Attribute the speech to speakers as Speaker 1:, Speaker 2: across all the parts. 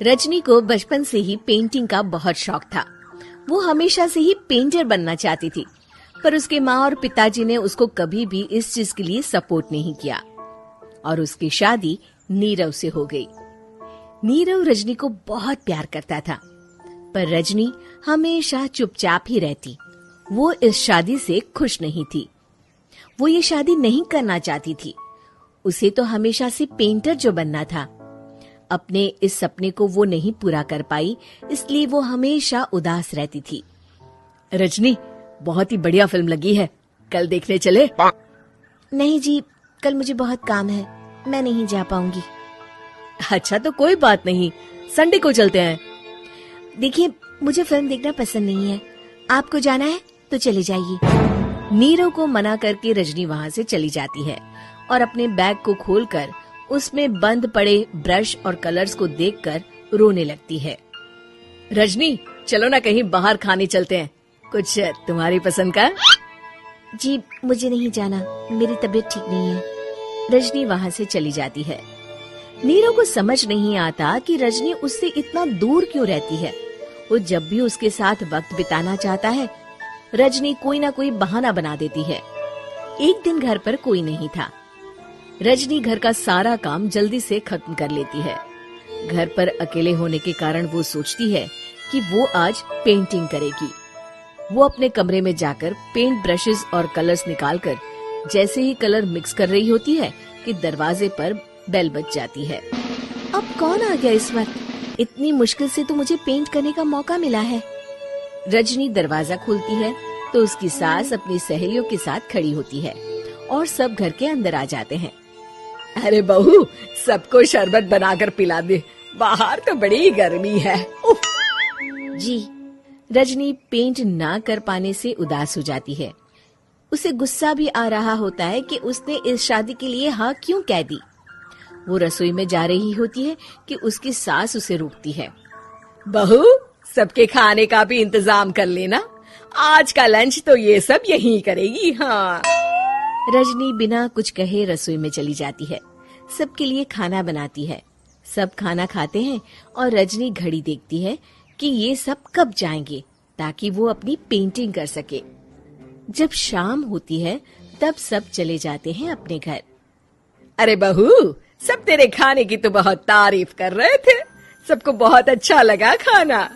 Speaker 1: रजनी को बचपन से ही पेंटिंग का बहुत शौक था। वो हमेशा से ही पेंटर बनना चाहती थी, पर उसके माँ और पिताजी ने उसको कभी भी इस चीज के लिए सपोर्ट नहीं किया और उसकी शादी नीरव से हो गई। नीरव रजनी को बहुत प्यार करता था, पर रजनी हमेशा चुपचाप ही रहती। वो इस शादी से खुश नहीं थी। वो ये शादी नहीं करना चाहती थी। उसे तो हमेशा से पेंटर जो बनना था। अपने इस सपने को वो नहीं पूरा कर पाई, इसलिए वो हमेशा उदास रहती थी। रजनी, बहुत ही बढ़िया फिल्म लगी है, कल देखने चले?
Speaker 2: नहीं जी, कल मुझे बहुत काम है, मैं नहीं जा पाऊंगी।
Speaker 1: अच्छा तो कोई बात नहीं, संडे को चलते हैं।
Speaker 2: देखिए, मुझे फिल्म देखना पसंद नहीं है। आपको जाना है तो चले जाइए।
Speaker 1: नीरव को मना करके रजनी वहाँ से चली जाती है और अपने बैग को खोलकर उसमें बंद पड़े ब्रश और कलर्स को देखकर रोने लगती है। रजनी, चलो ना कहीं बाहर खाने चलते हैं, कुछ तुम्हारी पसंद का।
Speaker 2: जी, मुझे नहीं जाना, मेरी तबीयत ठीक नहीं है।
Speaker 1: रजनी वहाँ से चली जाती है। नीरव को समझ नहीं आता कि रजनी उससे इतना दूर क्यों रहती है। वो जब भी उसके साथ वक्त बिताना चाहता है, रजनी कोई ना कोई बहाना बना देती है। एक दिन घर पर कोई नहीं था। रजनी घर का सारा काम जल्दी से खत्म कर लेती है। घर पर अकेले होने के कारण वो सोचती है कि वो आज पेंटिंग करेगी। वो अपने कमरे में जाकर पेंट ब्रशेस और कलर्स निकालकर जैसे ही कलर मिक्स कर रही होती है कि दरवाजे पर बेल बज जाती है।
Speaker 2: अब कौन आ गया इस वक्त? इतनी मुश्किल से तो मुझे पेंट करने का मौका मिला है।
Speaker 1: रजनी दरवाजा खोलती है तो उसकी सास अपनी सहेलियों के साथ खड़ी होती है और सब घर के अंदर आ जाते हैं। अरे बहू, सबको शरबत बनाकर पिला दे, बाहर तो बड़ी गर्मी है। उफ।
Speaker 2: जी।
Speaker 1: रजनी पेंट ना कर पाने से उदास हो जाती है। उसे गुस्सा भी आ रहा होता है कि उसने इस शादी के लिए हाँ क्यों कह दी। वो रसोई में जा रही होती है कि उसकी सास उसे रोकती है। बहू, सबके खाने का भी इंतजाम कर लेना, आज का लंच तो ये सब यहीं करेगी। हाँ। रजनी बिना कुछ कहे रसोई में चली जाती है। सबके लिए खाना बनाती है। सब खाना खाते हैं और रजनी घड़ी देखती है कि ये सब कब जाएंगे ताकि वो अपनी पेंटिंग कर सके। जब शाम होती है तब सब चले जाते हैं अपने घर। अरे बहू, सब तेरे खाने की तो बहुत तारीफ कर रहे थे, सबको बहुत अच्छा लगा खाना।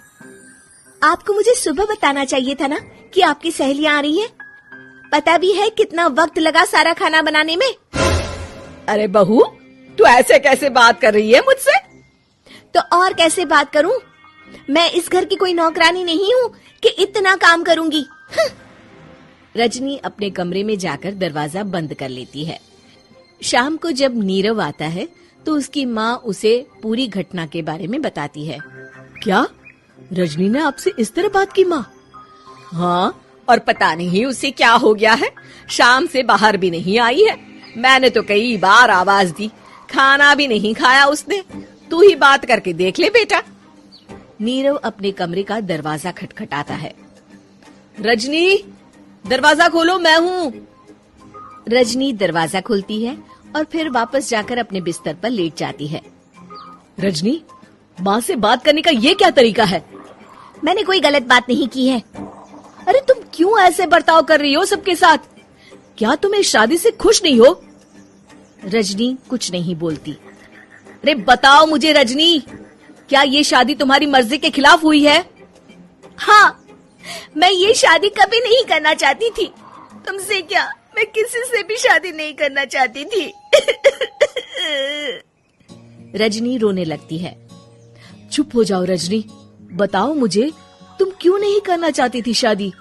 Speaker 2: आपको मुझे सुबह बताना चाहिए था ना कि आपकी सहेलियां आ रही हैं। पता भी है कितना वक्त लगा सारा खाना बनाने में।
Speaker 1: अरे बहू, तू ऐसे कैसे बात कर रही है मुझसे?
Speaker 2: तो और कैसे बात करूं? मैं इस घर की कोई नौकरानी नहीं हूँ कि इतना काम करूंगी।
Speaker 1: रजनी अपने कमरे में जाकर दरवाजा बंद कर लेती है। शाम को जब नीरव आता है तो उसकी माँ उसे पूरी घटना के बारे में बताती है। क्या रजनी ने आपसे इस तरह बात की माँ? हाँ, और पता नहीं उसे क्या हो गया है, शाम से बाहर भी नहीं आई है। मैंने तो कई बार आवाज दी, खाना भी नहीं खाया उसने। तू ही बात करके देख ले बेटा। नीरव अपने कमरे का दरवाजा खटखटाता है। रजनी, दरवाजा खोलो, मैं हूँ। रजनी दरवाजा खोलती है और फिर वापस जाकर अपने बिस्तर पर लेट जाती है। रजनी, माँ से बात करने का ये क्या तरीका है?
Speaker 2: मैंने कोई गलत बात नहीं की है।
Speaker 1: अरे तुम क्यों ऐसे बर्ताव कर रही हो सबके साथ? क्या तुम इस शादी से खुश नहीं हो? रजनी कुछ नहीं बोलती। अरे बताओ मुझे रजनी, क्या ये शादी तुम्हारी मर्जी के खिलाफ हुई है?
Speaker 2: हाँ, मैं ये शादी कभी नहीं करना चाहती थी। तुमसे क्या, मैं किसी से भी शादी नहीं करना चाहती थी।
Speaker 1: रजनी रोने लगती है। चुप हो जाओ रजनी, बताओ मुझे, तुम क्यों नहीं करना चाहती थी शादी?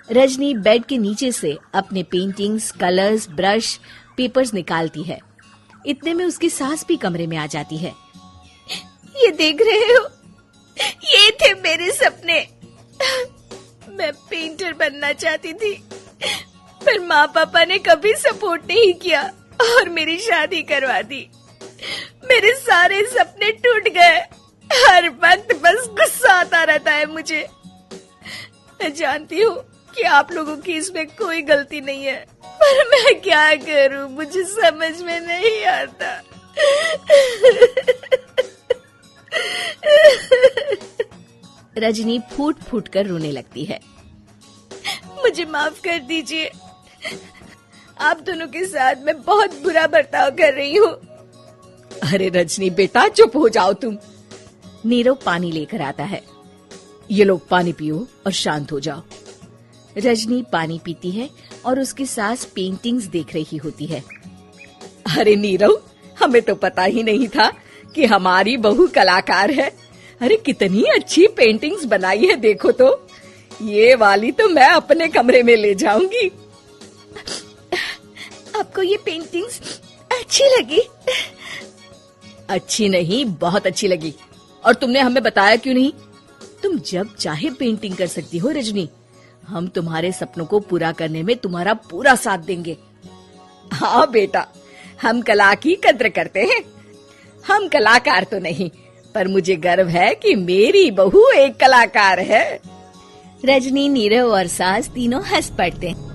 Speaker 1: रजनी बेड के नीचे से अपने पेंटिंग्स, कलर्स, ब्रश, पेपर्स निकालती है। इतने में उसकी सास भी कमरे में आ जाती है।
Speaker 2: ये देख रहे हो, ये थे मेरे सपने। मैं पेंटर बनना चाहती थी, पर माँ पापा ने कभी सपोर्ट नहीं किया और मेरी शादी करवा दी। मेरे सारे सपने टूट गए। हर वक्त बस गुस्सा आता रहता है मुझे। मैं जानती हूँ कि आप लोगों की इसमें कोई गलती नहीं है, पर मैं क्या करूँ, मुझे समझ में नहीं आता।
Speaker 1: रजनी फूट फूट कर रोने लगती है।
Speaker 2: मुझे माफ कर दीजिए, आप दोनों के साथ मैं बहुत बुरा बर्ताव कर रही हूँ।
Speaker 1: अरे रजनी बेटा चुप हो जाओ तुम। नीरव पानी लेकर आता है। ये लो पानी पियो और शांत हो जाओ। रजनी पानी पीती है और उसकी सास पेंटिंग्स देख रही होती है। अरे नीरव, हमें तो पता ही नहीं था कि हमारी बहू कलाकार है। अरे कितनी अच्छी पेंटिंग्स बनाई है, देखो तो। ये वाली तो मैं अपने कमरे में ले जाऊंगी।
Speaker 2: आपको ये पेंटिंग्स अच्छी लगी?
Speaker 1: अच्छी नहीं, बहुत अच्छी लगी। और तुमने हमें बताया क्यों नहीं? तुम जब चाहे पेंटिंग कर सकती हो रजनी। हम तुम्हारे सपनों को पूरा करने में तुम्हारा पूरा साथ देंगे। हाँ बेटा, हम कला की कद्र करते हैं। हम कलाकार तो नहीं, पर मुझे गर्व है कि मेरी बहू एक कलाकार है। रजनी, नीरव और सास तीनों हंस पड़ते हैं।